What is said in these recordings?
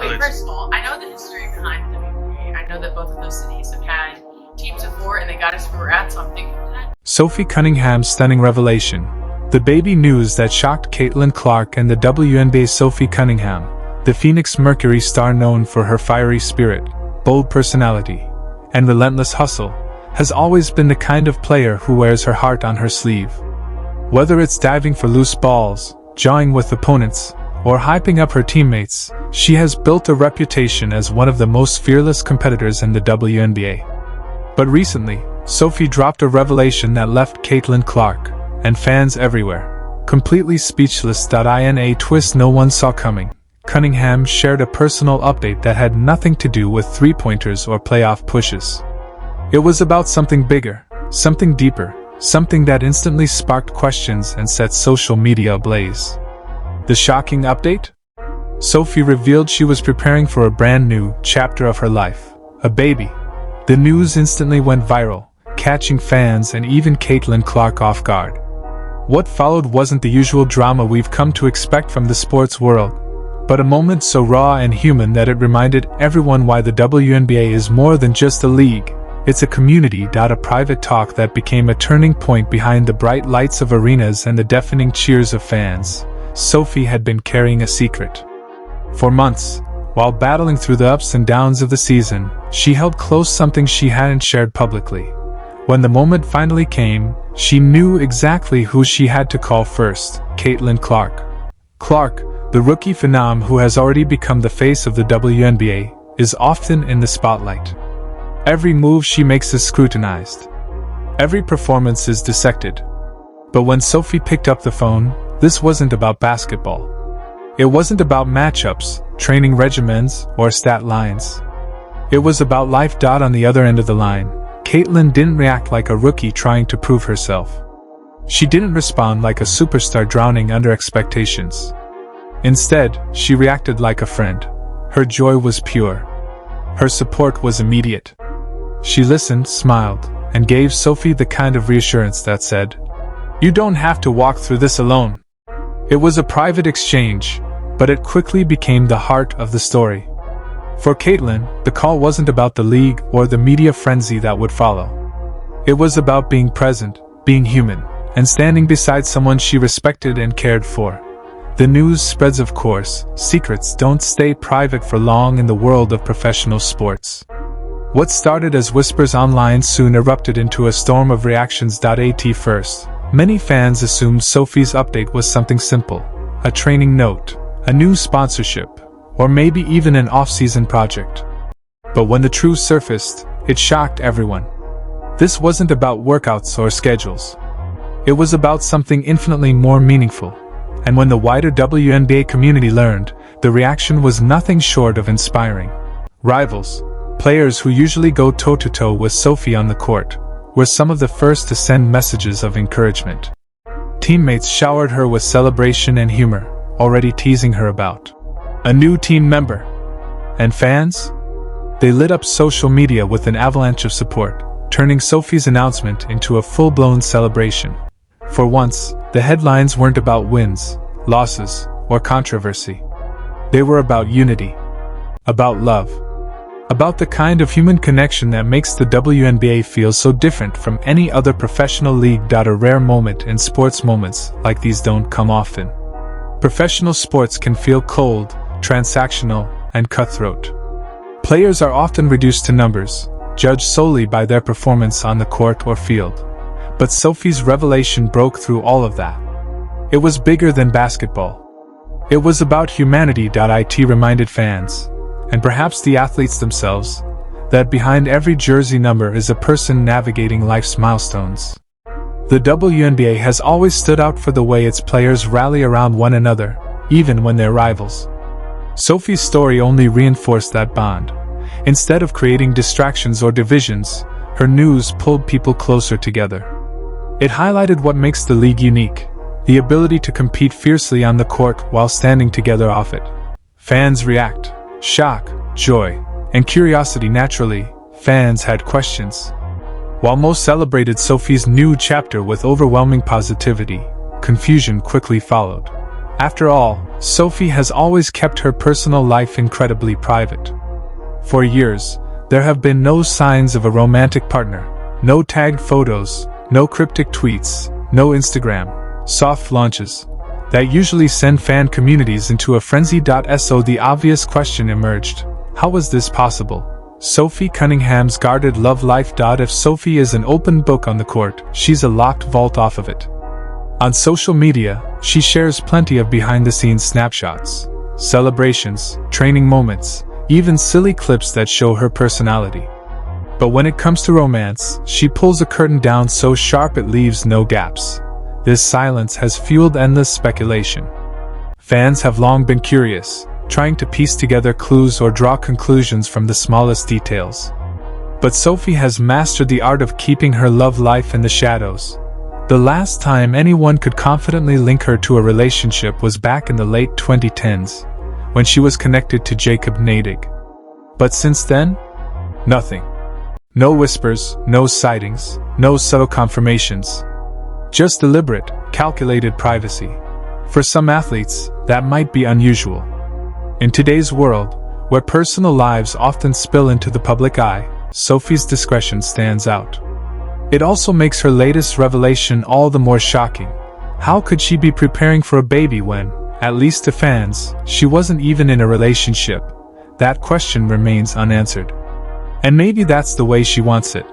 Okay, first of all, I know the history behind the WNBA. I know that both of those cities have had teams before and they got us where we're at, so I'm thankful for that. Sophie Cunningham's stunning revelation. The baby news that shocked Caitlin Clark and the WNBA. Sophie Cunningham, the Phoenix Mercury star known for her fiery spirit, bold personality, and relentless hustle, has always been the kind of player who wears her heart on her sleeve. Whether it's diving for loose balls, jawing with opponents, or hyping up her teammates, she has built a reputation as one of the most fearless competitors in the WNBA. But recently, Sophie dropped a revelation that left Caitlin Clark, and fans everywhere, completely speechless. In a twist no one saw coming, Cunningham shared a personal update that had nothing to do with three-pointers or playoff pushes. It was about something bigger, something deeper, something that instantly sparked questions and set social media ablaze. The shocking update? Sophie revealed she was preparing for a brand new chapter of her life, a baby. The news instantly went viral, catching fans and even Caitlin Clark off guard. What followed wasn't the usual drama we've come to expect from the sports world, but a moment so raw and human that it reminded everyone why the WNBA is more than just a league. It's a community. A private talk that became a turning point behind the bright lights of arenas and the deafening cheers of fans. Sophie had been carrying a secret. For months, while battling through the ups and downs of the season, she held close something she hadn't shared publicly. When the moment finally came, she knew exactly who she had to call first: Caitlin Clark. Clark, the rookie phenom who has already become the face of the WNBA, is often in the spotlight. Every move she makes is scrutinized. Every performance is dissected. But when Sophie picked up the phone, this wasn't about basketball. It wasn't about matchups, training regimens, or stat lines. It was about life. On the other end of the line, Caitlin didn't react like a rookie trying to prove herself. She didn't respond like a superstar drowning under expectations. Instead, she reacted like a friend. Her joy was pure. Her support was immediate. She listened, smiled, and gave Sophie the kind of reassurance that said, "You don't have to walk through this alone." It was a private exchange, but it quickly became the heart of the story. For Caitlin, the call wasn't about the league or the media frenzy that would follow. It was about being present, being human, and standing beside someone she respected and cared for. The news spreads, of course. Secrets don't stay private for long in the world of professional sports. What started as whispers online soon erupted into a storm of reactions. At first, many fans assumed Sophie's update was something simple: a training note, a new sponsorship, or maybe even an off-season project. But when the truth surfaced, it shocked everyone. This wasn't about workouts or schedules. It was about something infinitely more meaningful. And when the wider WNBA community learned, the reaction was nothing short of inspiring. Rivals, players who usually go toe-to-toe with Sophie on the court, were some of the first to send messages of encouragement. Teammates showered her with celebration and humor, already teasing her about a new team member. And fans? They lit up social media with an avalanche of support, turning Sophie's announcement into a full-blown celebration. For once, the headlines weren't about wins, losses, or controversy. They were about unity, about love, about the kind of human connection that makes the WNBA feel so different from any other professional league. A rare moment in sports. Moments like these don't come often. Professional sports can feel cold, transactional, and cutthroat. Players are often reduced to numbers, judged solely by their performance on the court or field. But Sophie's revelation broke through all of that. It was bigger than basketball. It was about humanity. It reminded fans, and perhaps the athletes themselves, that behind every jersey number is a person navigating life's milestones. The WNBA has always stood out for the way its players rally around one another, even when they're rivals. Sophie's story only reinforced that bond. Instead of creating distractions or divisions, her news pulled people closer together. It highlighted what makes the league unique: the ability to compete fiercely on the court while standing together off it. Fans react: shock, joy, and curiosity. Naturally, fans had questions. While most celebrated Sophie's new chapter with overwhelming positivity, confusion quickly followed. After all, Sophie has always kept her personal life incredibly private. For years, there have been no signs of a romantic partner, no tagged photos, no cryptic tweets, no Instagram soft launches that usually send fan communities into a frenzy. So the obvious question emerged: how was this possible? Sophie Cunningham's guarded love life. If Sophie is an open book on the court, she's a locked vault off of it. On social media, she shares plenty of behind-the-scenes snapshots, celebrations, training moments, even silly clips that show her personality. But when it comes to romance, she pulls a curtain down so sharp it leaves no gaps. This silence has fueled endless speculation. Fans have long been curious, trying to piece together clues or draw conclusions from the smallest details. But Sophie has mastered the art of keeping her love life in the shadows. The last time anyone could confidently link her to a relationship was back in the late 2010s, when she was connected to Jacob Nadig. But since then, nothing. No whispers, no sightings, no subtle confirmations. Just deliberate, calculated privacy. For some athletes, that might be unusual. In today's world, where personal lives often spill into the public eye, Sophie's discretion stands out. It also makes her latest revelation all the more shocking. How could she be preparing for a baby when, at least to fans, she wasn't even in a relationship? That question remains unanswered. And maybe that's the way she wants it.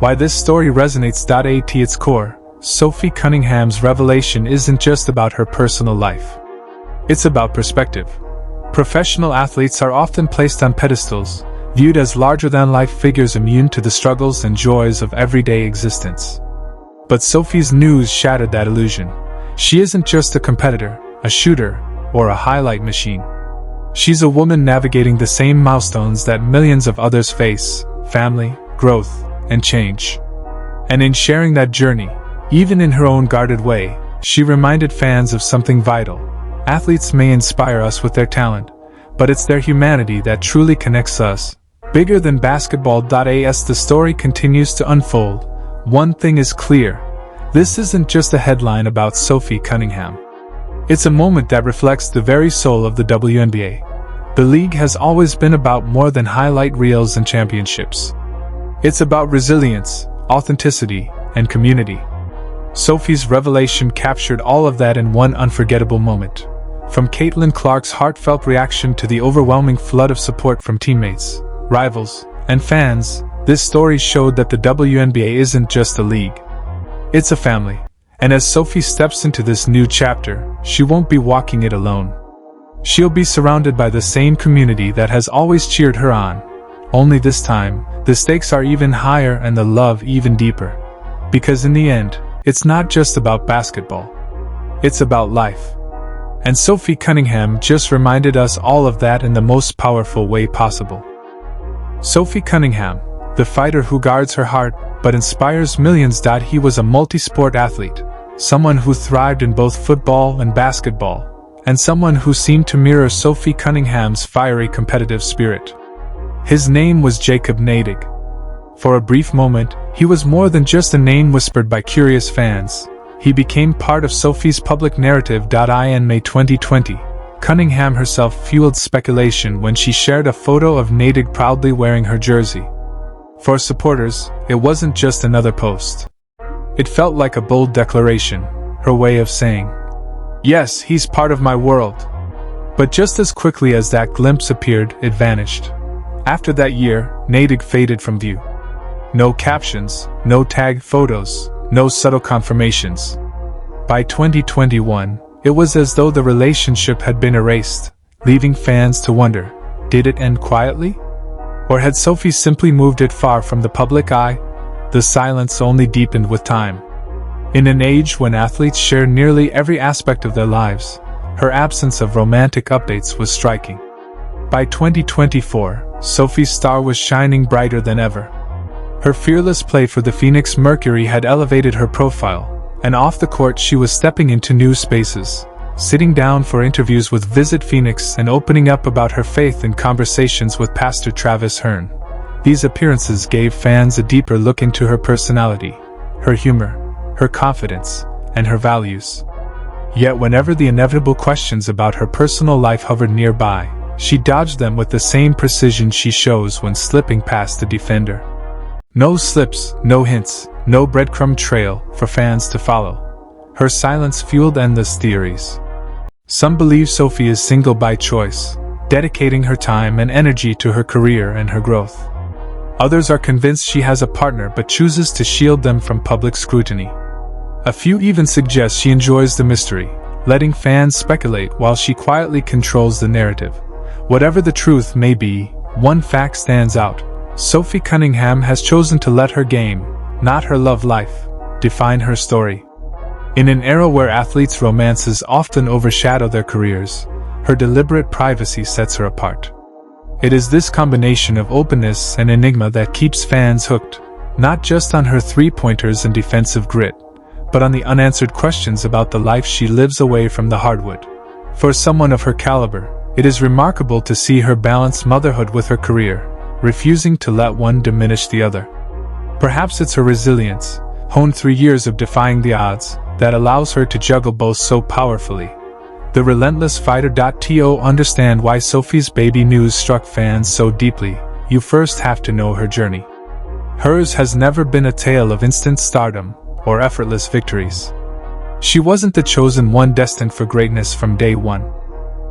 Why this story resonates. At its core, Sophie Cunningham's revelation isn't just about her personal life. It's about perspective. Professional athletes are often placed on pedestals, viewed as larger-than-life figures immune to the struggles and joys of everyday existence. But Sophie's news shattered that illusion. She isn't just a competitor, a shooter, or a highlight machine. She's a woman navigating the same milestones that millions of others face: family, growth, and change. And in sharing that journey, even in her own guarded way, she reminded fans of something vital. Athletes may inspire us with their talent, but it's their humanity that truly connects us. Bigger than basketball. As the story continues to unfold, one thing is clear: this isn't just a headline about Sophie Cunningham. It's a moment that reflects the very soul of the WNBA. The league has always been about more than highlight reels and championships. It's about resilience, authenticity, and community. Sophie's revelation captured all of that in one unforgettable moment. From Caitlin Clark's heartfelt reaction to the overwhelming flood of support from teammates, rivals, and fans, this story showed that the WNBA isn't just a league. It's a family. And as Sophie steps into this new chapter, she won't be walking it alone. She'll be surrounded by the same community that has always cheered her on. Only this time, the stakes are even higher and the love even deeper. Because in the end, it's not just about basketball. It's about life. And Sophie Cunningham just reminded us all of that in the most powerful way possible. Sophie Cunningham, the fighter who guards her heart but inspires millions. He was a multi-sport athlete, someone who thrived in both football and basketball, and someone who seemed to mirror Sophie Cunningham's fiery competitive spirit. His name was Jacob Nadig. For a brief moment, he was more than just a name whispered by curious fans. He became part of Sophie's public narrative. In May 2020, Cunningham herself fueled speculation when she shared a photo of Nadig proudly wearing her jersey. For supporters, it wasn't just another post. It felt like a bold declaration, her way of saying, "Yes, he's part of my world." But just as quickly as that glimpse appeared, it vanished. After that year, Nadig faded from view. No captions, no tagged photos, no subtle confirmations. By 2021, it was as though the relationship had been erased, leaving fans to wonder, did it end quietly? Or had Sophie simply moved it far from the public eye? The silence only deepened with time. In an age when athletes share nearly every aspect of their lives, her absence of romantic updates was striking. By 2024, Sophie's star was shining brighter than ever. Her fearless play for the Phoenix Mercury had elevated her profile, and off the court she was stepping into new spaces, sitting down for interviews with Visit Phoenix and opening up about her faith in conversations with Pastor Travis Hearn. These appearances gave fans a deeper look into her personality, her humor, her confidence, and her values. Yet whenever the inevitable questions about her personal life hovered nearby, she dodged them with the same precision she shows when slipping past the defender. No slips, no hints, no breadcrumb trail for fans to follow. Her silence fueled endless theories. Some believe Sophie is single by choice, dedicating her time and energy to her career and her growth. Others are convinced she has a partner but chooses to shield them from public scrutiny. A few even suggest she enjoys the mystery, letting fans speculate while she quietly controls the narrative. Whatever the truth may be, one fact stands out. Sophie Cunningham has chosen to let her game, not her love life, define her story. In an era where athletes' romances often overshadow their careers, her deliberate privacy sets her apart. It is this combination of openness and enigma that keeps fans hooked, not just on her three-pointers and defensive grit, but on the unanswered questions about the life she lives away from the hardwood. For someone of her caliber, it is remarkable to see her balance motherhood with her career, refusing to let one diminish the other. Perhaps it's her resilience, honed through years of defying the odds, that allows her to juggle both so powerfully. The relentless fighter. To understand why Sophie's baby news struck fans so deeply, you first have to know her journey. Hers has never been a tale of instant stardom or effortless victories. She wasn't the chosen one destined for greatness from day one.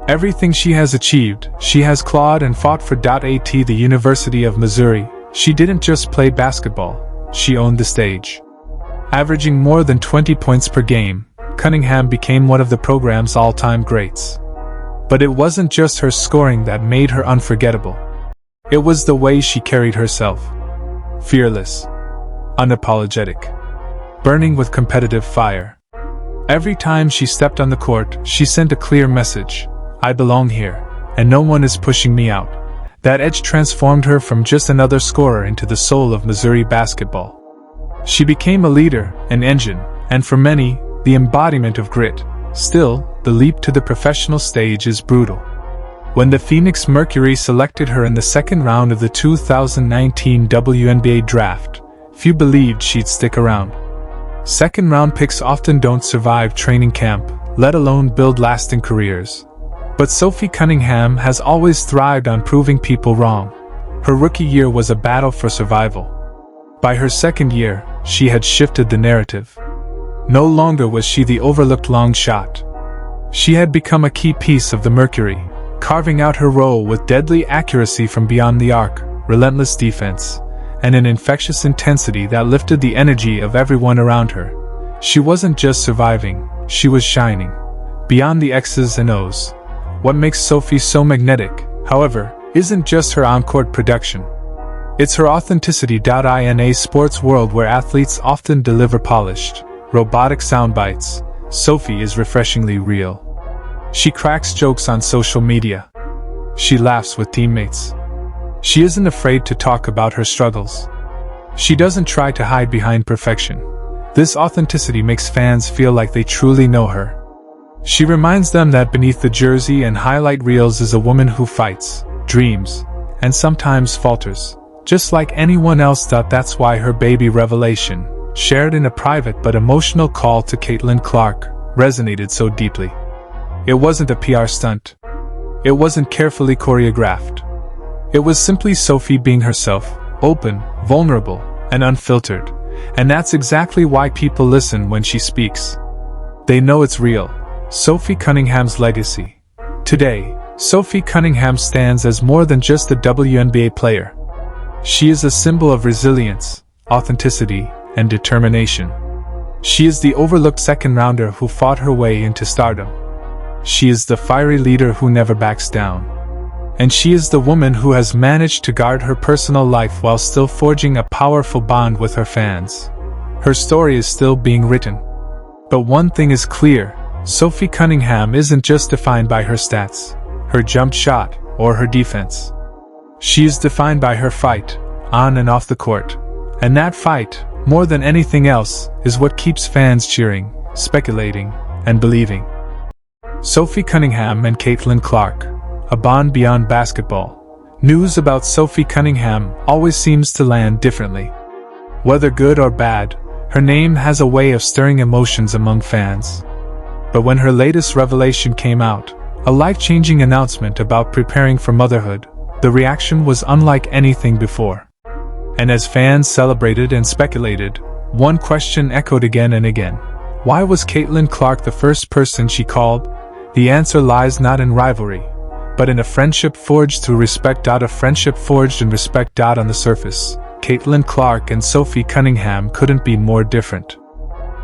Everything she has achieved, she has clawed and fought for. At the University of Missouri, she didn't just play basketball, she owned the stage. Averaging more than 20 points per game, Cunningham became one of the program's all-time greats. But it wasn't just her scoring that made her unforgettable. It was the way she carried herself. Fearless. Unapologetic. Burning with competitive fire. Every time she stepped on the court, she sent a clear message. I belong here, and no one is pushing me out. That edge transformed her from just another scorer into the soul of Missouri basketball. She became a leader, an engine, and for many, the embodiment of grit. Still, the leap to the professional stage is brutal. When the Phoenix Mercury selected her in the second round of the 2019 WNBA draft, few believed she'd stick around. Second-round picks often don't survive training camp, let alone build lasting careers. But Sophie Cunningham has always thrived on proving people wrong. Her rookie year was a battle for survival. By her second year, she had shifted the narrative. No longer was she the overlooked long shot. She had become a key piece of the Mercury, carving out her role with deadly accuracy from beyond the arc, relentless defense, and an infectious intensity that lifted the energy of everyone around her. She wasn't just surviving, she was shining. Beyond the X's and O's. What makes Sophie so magnetic, however, isn't just her on-court production. It's her authenticity. In a sports world where athletes often deliver polished, robotic soundbites, Sophie is refreshingly real. She cracks jokes on social media. She laughs with teammates. She isn't afraid to talk about her struggles. She doesn't try to hide behind perfection. This authenticity makes fans feel like they truly know her. She reminds them that beneath the jersey and highlight reels is a woman who fights, dreams, and sometimes falters, just like anyone else. That's why her baby revelation, shared in a private but emotional call to Caitlin Clark, resonated so deeply. It wasn't a PR stunt. It wasn't carefully choreographed. It was simply Sophie being herself, open, vulnerable, and unfiltered. And that's exactly why people listen when she speaks. They know it's real. Sophie Cunningham's legacy. Today, Sophie Cunningham stands as more than just a WNBA player. She is a symbol of resilience, authenticity, and determination. She is the overlooked second-rounder who fought her way into stardom. She is the fiery leader who never backs down. And she is the woman who has managed to guard her personal life while still forging a powerful bond with her fans. Her story is still being written. But one thing is clear, Sophie Cunningham isn't just defined by her stats, her jump shot, or her defense. She is defined by her fight, on and off the court. And that fight, more than anything else, is what keeps fans cheering, speculating, and believing. Sophie Cunningham and Caitlin Clark, a bond beyond basketball. News about Sophie Cunningham always seems to land differently. Whether good or bad, her name has a way of stirring emotions among fans. But when her latest revelation came out, a life-changing announcement about preparing for motherhood, the reaction was unlike anything before. And as fans celebrated and speculated, one question echoed again and again. Why was Caitlin Clark the first person she called? The answer lies not in rivalry, but in a friendship forged through respect. A friendship forged in respect. On the surface, Caitlin Clark and Sophie Cunningham couldn't be more different.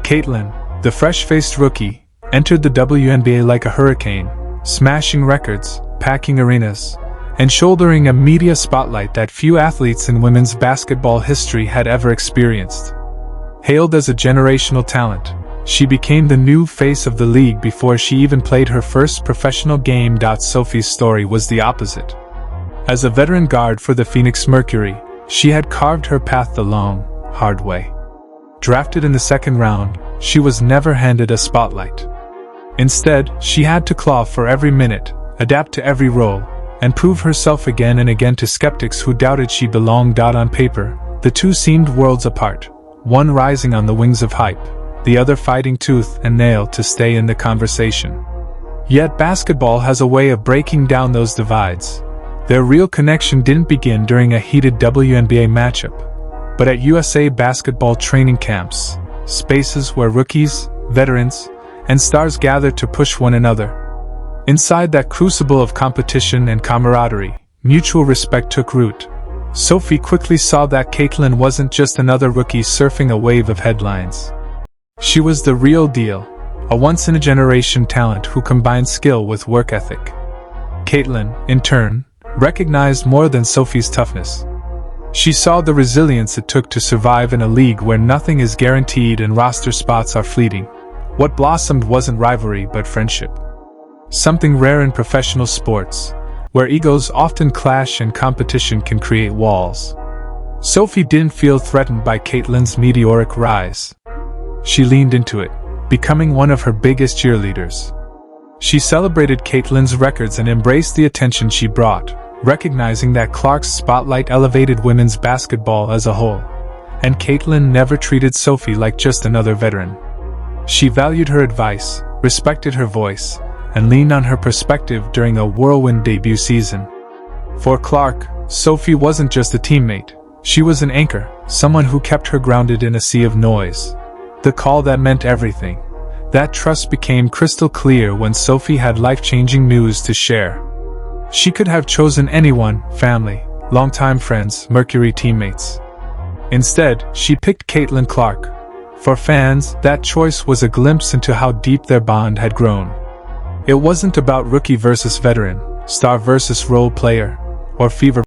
Caitlin, the fresh-faced rookie, entered the WNBA like a hurricane, smashing records, packing arenas, and shouldering a media spotlight that few athletes in women's basketball history had ever experienced. Hailed as a generational talent, she became the new face of the league before she even played her first professional game. Sophie's story was the opposite. As a veteran guard for the Phoenix Mercury, she had carved her path the long, hard way. Drafted in the second round, she was never handed a spotlight. Instead, she had to claw for every minute, adapt to every role, and prove herself again and again to skeptics who doubted she belonged. On paper, the two seemed worlds apart, one rising on the wings of hype, the other fighting tooth and nail to stay in the conversation. Yet basketball has a way of breaking down those divides. Their real connection didn't begin during a heated WNBA matchup, but at USA basketball training camps, spaces where rookies, veterans, and stars gathered to push one another. Inside that crucible of competition and camaraderie, mutual respect took root. Sophie quickly saw that Caitlin wasn't just another rookie surfing a wave of headlines. She was the real deal, a once-in-a-generation talent who combined skill with work ethic. Caitlin, in turn, recognized more than Sophie's toughness. She saw the resilience it took to survive in a league where nothing is guaranteed and roster spots are fleeting. What blossomed wasn't rivalry but friendship. Something rare in professional sports, where egos often clash and competition can create walls. Sophie didn't feel threatened by Caitlin's meteoric rise. She leaned into it, becoming one of her biggest cheerleaders. She celebrated Caitlin's records and embraced the attention she brought, recognizing that Clark's spotlight elevated women's basketball as a whole. And Caitlin never treated Sophie like just another veteran. She valued her advice, respected her voice, and leaned on her perspective during a whirlwind debut season. For Clark, Sophie wasn't just a teammate. She was an anchor, someone who kept her grounded in a sea of noise. The call that meant everything. That trust became crystal clear when Sophie had life-changing news to share. She could have chosen anyone, family, longtime friends, Mercury teammates. Instead, she picked Caitlin Clark. For fans, that choice was a glimpse into how deep their bond had grown. It wasn't about rookie versus veteran, star versus role player, or fever